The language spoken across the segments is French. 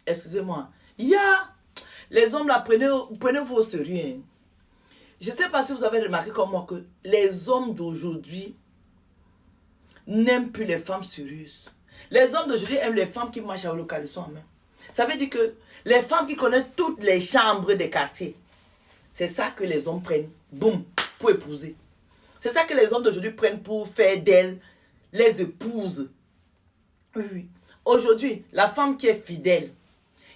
Excusez-moi. Il y a... Les hommes là, prenez-vous au sérieux. Hein. Je ne sais pas si vous avez remarqué comme moi que les hommes d'aujourd'hui n'aiment plus les femmes sérieuses. Les hommes d'aujourd'hui aiment les femmes qui marchent avec le caleçon en main. Ça veut dire que les femmes qui connaissent toutes les chambres des quartiers, c'est ça que les hommes prennent, boum, pour épouser. C'est ça que les hommes d'aujourd'hui prennent pour faire d'elles les épouses. Oui, oui. Aujourd'hui, la femme qui est fidèle,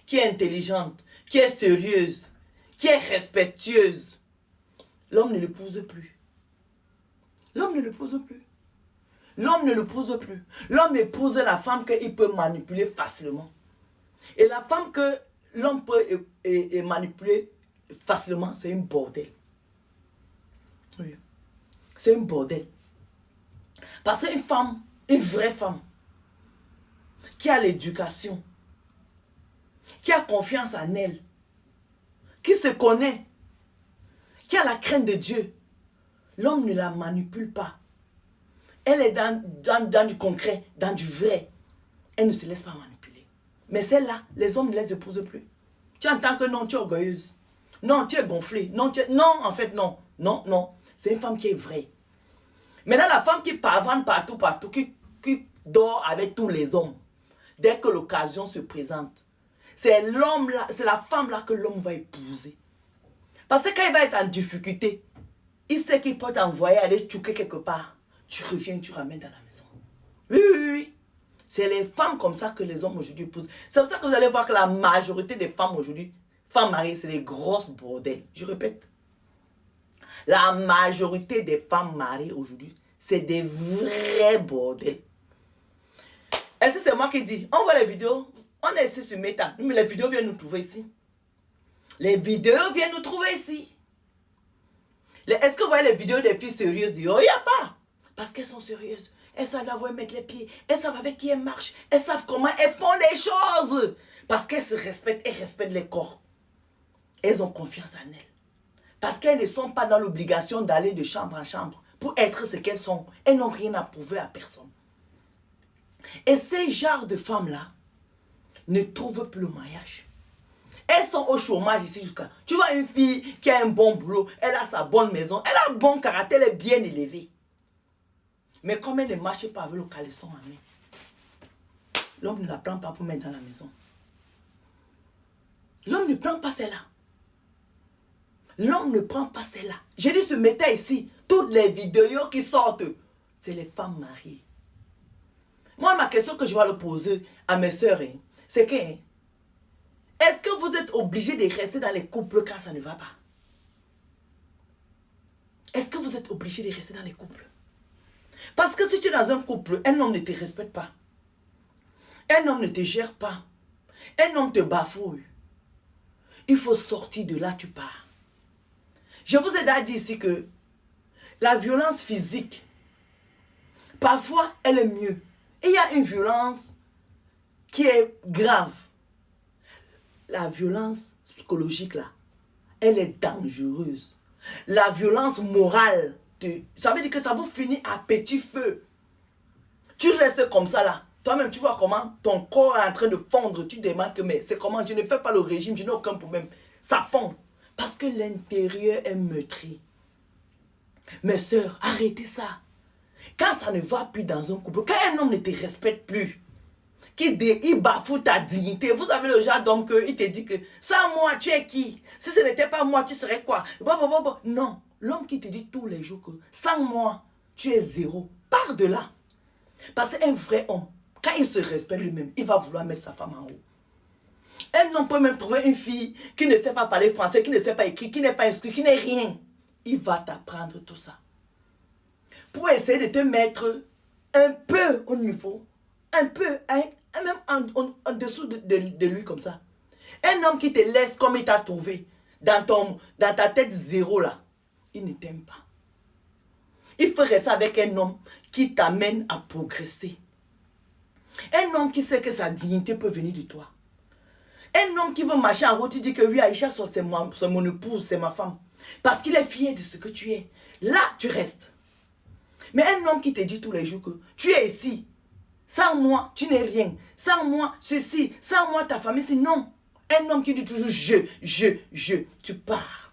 qui est intelligente, qui est sérieuse, qui est respectueuse, l'homme ne l'épouse plus. L'homme ne l'épouse plus. L'homme ne l'épouse plus. L'homme épouse la femme qu'il peut manipuler facilement. Et la femme que l'homme peut manipuler facilement, c'est une bordel. Oui. C'est une bordel. Parce qu'une femme, une vraie femme, qui a l'éducation, qui a confiance en elle, qui se connaît, qui a la crainte de Dieu, l'homme ne la manipule pas. Elle est dans du concret, dans du vrai. Elle ne se laisse pas manipuler. Mais celle-là, les hommes ne les épousent plus. Tu entends que non, tu es orgueilleuse. Non, tu es gonflée. Non, en fait, non. Non, non. C'est une femme qui est vraie. Maintenant, la femme qui pavane partout, qui dort avec tous les hommes, dès que l'occasion se présente, c'est l'homme là, c'est la femme là que l'homme va épouser. Parce que quand il va être en difficulté, il sait qu'il peut t'envoyer aller chouquer quelque part. Tu reviens, tu ramènes dans la maison. Oui, oui, oui. C'est les femmes comme ça que les hommes aujourd'hui épousent. C'est pour ça que vous allez voir que la majorité des femmes aujourd'hui, femmes mariées, c'est des grosses bordels. Je répète. La majorité des femmes mariées aujourd'hui, c'est des vrais bordels. Est-ce que c'est moi qui dis? On voit les vidéos, on est ici sur Meta, mais les vidéos viennent nous trouver ici. Les vidéos viennent nous trouver ici. Est-ce que vous voyez les vidéos des filles sérieuses dehors? Il n'y a pas. Parce qu'elles sont sérieuses. Elles savent là où elles mettent les pieds. Elles savent avec qui elles marchent. Elles savent comment elles font les choses. Parce qu'elles se respectent et respectent les corps. Elles ont confiance en elles. Parce qu'elles ne sont pas dans l'obligation d'aller de chambre en chambre pour être ce qu'elles sont. Elles n'ont rien à prouver à personne. Et ces genres de femmes-là ne trouvent plus le mariage. Elles sont au chômage ici jusqu'à... Tu vois une fille qui a un bon boulot, elle a sa bonne maison, elle a un bon caractère, elle est bien élevée. Mais comme elle ne marche pas avec le caleçon en main, l'homme ne la prend pas pour mettre dans la maison. L'homme ne prend pas celle-là. L'homme ne prend pas celle-là. J'ai dit ce matin ici, toutes les vidéos qui sortent, c'est les femmes mariées. Moi, ma question que je vais le poser à mes soeurs, c'est que, est-ce que vous êtes obligés de rester dans les couples quand ça ne va pas? Est-ce que vous êtes obligés de rester dans les couples? Parce que si tu es dans un couple, un homme ne te respecte pas. Un homme ne te gère pas. Un homme te bafouille. Il faut sortir de là, tu pars. Je vous ai déjà dit ici que la violence physique, parfois, elle est mieux. Et il y a une violence qui est grave. La violence psychologique, là, elle est dangereuse. La violence morale, ça veut dire que ça vous finit à petit feu. Tu restes comme ça, là. Toi-même, tu vois comment ton corps est en train de fondre. Tu demandes que, mais c'est comment? Je ne fais pas le régime, je n'ai aucun problème. Ça fond. Parce que l'intérieur est meurtri. Mes soeurs, arrêtez ça. Quand ça ne va plus dans un couple, quand un homme ne te respecte plus, il bafoue ta dignité. Vous avez le genre d'homme il te dit que sans moi, tu es qui? Si ce n'était pas moi, tu serais quoi? Non, l'homme qui te dit tous les jours que sans moi, tu es zéro. Pars de là. Parce qu'un vrai homme, quand il se respecte lui-même, il va vouloir mettre sa femme en haut. Un homme peut même trouver une fille qui ne sait pas parler français, qui ne sait pas écrire, qui n'est pas instruit, qui n'est rien. Il va t'apprendre tout ça. Pour essayer de te mettre un peu au niveau, un peu, même en dessous de lui comme ça. Un homme qui te laisse comme il t'a trouvé, dans ta tête zéro là, il ne t'aime pas. Il faut rester avec un homme qui t'amène à progresser. Un homme qui sait que sa dignité peut venir de toi. Un homme qui veut marcher en route, il dit que oui, Aïcha, c'est mon épouse, c'est ma femme. Parce qu'il est fier de ce que tu es. Là, tu restes. Mais un homme qui te dit tous les jours que tu es ici, Sans moi, tu n'es rien. Sans moi, ceci. Sans moi, ta famille, c'est non. Un homme qui dit toujours je, tu pars.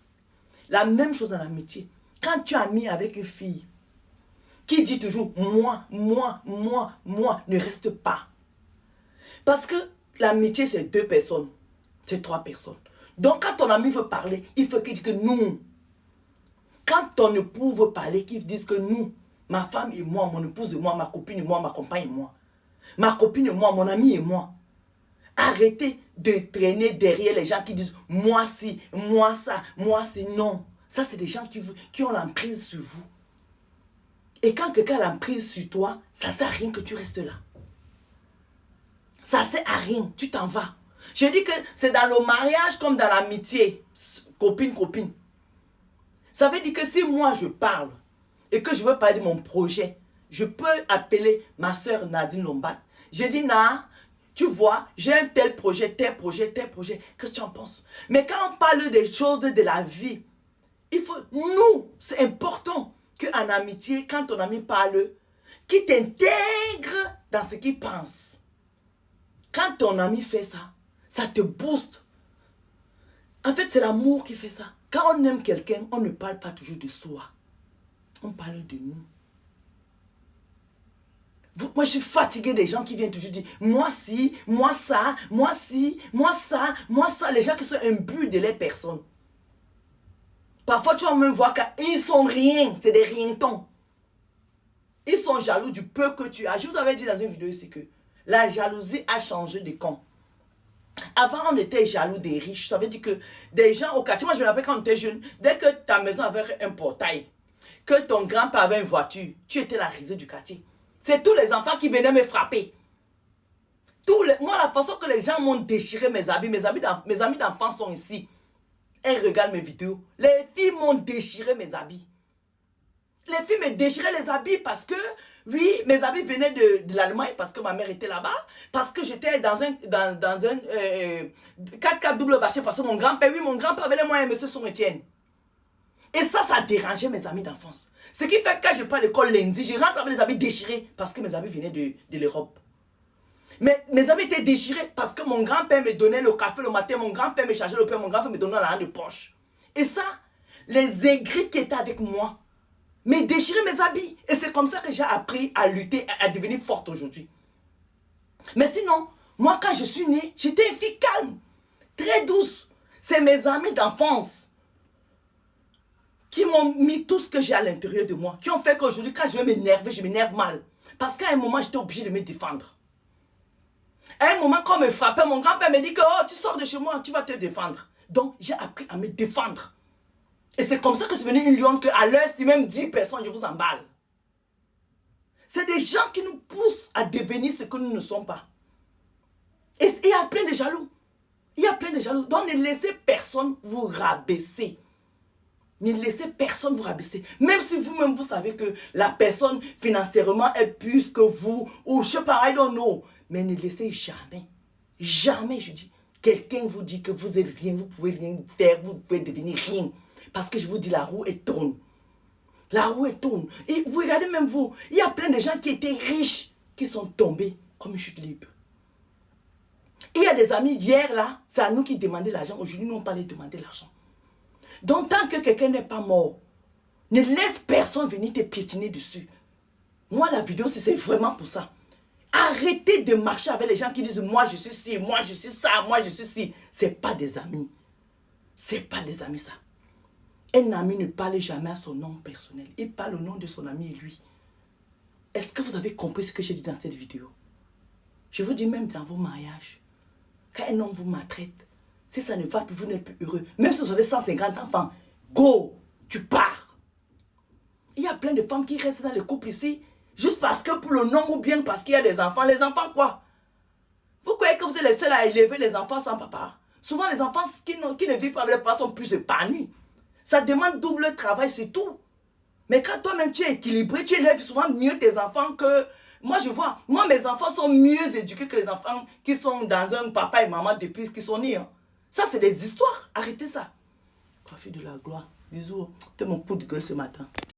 La même chose dans l'amitié. Quand tu es ami avec une fille qui dit toujours moi, ne reste pas. Parce que l'amitié, c'est 2 personnes. C'est 3 personnes. Donc, quand ton ami veut parler, il faut qu'il dise que nous. Quand ton époux veut parler, qu'il dise que nous, ma femme et moi, mon épouse et moi, ma copine et moi, ma compagne et moi. Ma copine et moi, mon ami et moi. Arrêtez de traîner derrière les gens qui disent moi si, moi ça, moi si. Non. Ça, c'est des gens qui ont l'emprise sur vous. Et quand quelqu'un a l'emprise sur toi, ça ne sert à rien que tu restes là. Ça ne sert à rien. Tu t'en vas. Je dis que c'est dans le mariage comme dans l'amitié. Copine. Ça veut dire que si moi je parle et que je veux parler de mon projet, je peux appeler ma soeur Nadine Lombat. Je dis, Na, tu vois, j'ai un tel projet. Qu'est-ce que tu en penses? Mais quand on parle des choses de la vie, il faut, nous, c'est important qu'en amitié, quand ton ami parle, qu'il t'intègre dans ce qu'il pense. Quand ton ami fait ça, ça te booste. En fait, c'est l'amour qui fait ça. Quand on aime quelqu'un, on ne parle pas toujours de soi. On parle de nous. Moi, je suis fatiguée des gens qui viennent toujours dire moi si, moi ça, moi si, moi ça, moi ça. Les gens qui sont imbus de les personnes. Parfois, tu vas même voir qu'ils sont rien. C'est des rientons. Ils sont jaloux du peu que tu as. Je vous avais dit dans une vidéo ici que la jalousie a changé de camp. Avant, on était jaloux des riches. Ça veut dire que des gens au quartier, moi je me rappelle quand on était jeune, dès que ta maison avait un portail, que ton grand-père avait une voiture, tu étais la risée du quartier. C'est tous les enfants qui venaient me frapper. Moi, la façon que les gens m'ont déchiré mes amis d'enfants sont ici. Elles regardent mes vidéos. Les filles m'ont déchiré mes habits. Les filles me déchiraient les habits parce que, oui, mes habits venaient de l'Allemagne parce que ma mère était là-bas. Parce que j'étais dans un 4x4 double bâché parce que mon grand-père avait les moyens, monsieur Son-Étienne. Et ça dérangeait mes amis d'enfance. Ce qui fait que quand je pars à l'école lundi, je rentre avec les habits déchirés parce que mes habits venaient de l'Europe. Mais mes habits étaient déchirés parce que mon grand-père me donnait le café le matin, mon grand-père me chargeait le pain, mon grand-père me donnait la de poche. Et ça, les aigris qui étaient avec moi, mais déchirer mes habits. Et c'est comme ça que j'ai appris à lutter, à devenir forte aujourd'hui. Mais sinon, moi quand je suis née, j'étais une fille calme, très douce. C'est mes amis d'enfance qui m'ont mis tout ce que j'ai à l'intérieur de moi, qui ont fait qu'aujourd'hui, quand je vais m'énerver, je m'énerve mal. Parce qu'à un moment, j'étais obligée de me défendre. À un moment, quand on me frappait, mon grand-père me dit que oh, tu sors de chez moi, tu vas te défendre. Donc, j'ai appris à me défendre. Et c'est comme ça que je suis devenue une lionne qu'à l'heure, si même 10 personnes, je vous emballe. C'est des gens qui nous poussent à devenir ce que nous ne sommes pas. Et il y a plein de jaloux. Il y a plein de jaloux. Donc ne laissez personne vous rabaisser. Ne laissez personne vous rabaisser. Même si vous-même vous savez que la personne financièrement est plus que vous, ou je sais pas, I don't know. Mais ne laissez jamais, jamais, je dis, quelqu'un vous dit que vous êtes rien, vous pouvez rien faire, vous pouvez devenir rien. Parce que je vous dis, la roue est tourne. La roue est tourne. Et vous regardez même vous, il y a plein de gens qui étaient riches, qui sont tombés comme une chute libre. Et il y a des amis, hier là, c'est à nous qui demandaient l'argent. Aujourd'hui, nous, on pas les demander l'argent. Donc, tant que quelqu'un n'est pas mort, ne laisse personne venir te piétiner dessus. Moi, la vidéo, c'est vraiment pour ça. Arrêtez de marcher avec les gens qui disent, moi, je suis ci, moi, je suis ça, moi, je suis ci. Ce n'est pas des amis. Ce n'est pas des amis, ça. Un ami ne parle jamais à son nom personnel. Il parle au nom de son ami et lui. Est-ce que vous avez compris ce que j'ai dit dans cette vidéo? Je vous dis même dans vos mariages, quand un homme vous maltraite, si ça ne va plus, vous n'êtes plus heureux. Même si vous avez 150 enfants, go, tu pars. Il y a plein de femmes qui restent dans le couple ici, juste parce que pour le nom ou bien parce qu'il y a des enfants. Les enfants quoi? Vous croyez que vous êtes les seuls à élever les enfants sans papa? Souvent les enfants qui ne vivent pas avec leur papa sont plus épanouis. Ça demande double travail, c'est tout. Mais quand toi-même tu es équilibré, tu élèves souvent mieux tes enfants que... Moi je vois, moi mes enfants sont mieux éduqués que les enfants qui sont dans un papa et maman depuis qu'ils sont nés. Hein. Ça c'est des histoires, arrêtez ça. Profite de la gloire. Bisous, t'es mon coup de gueule ce matin.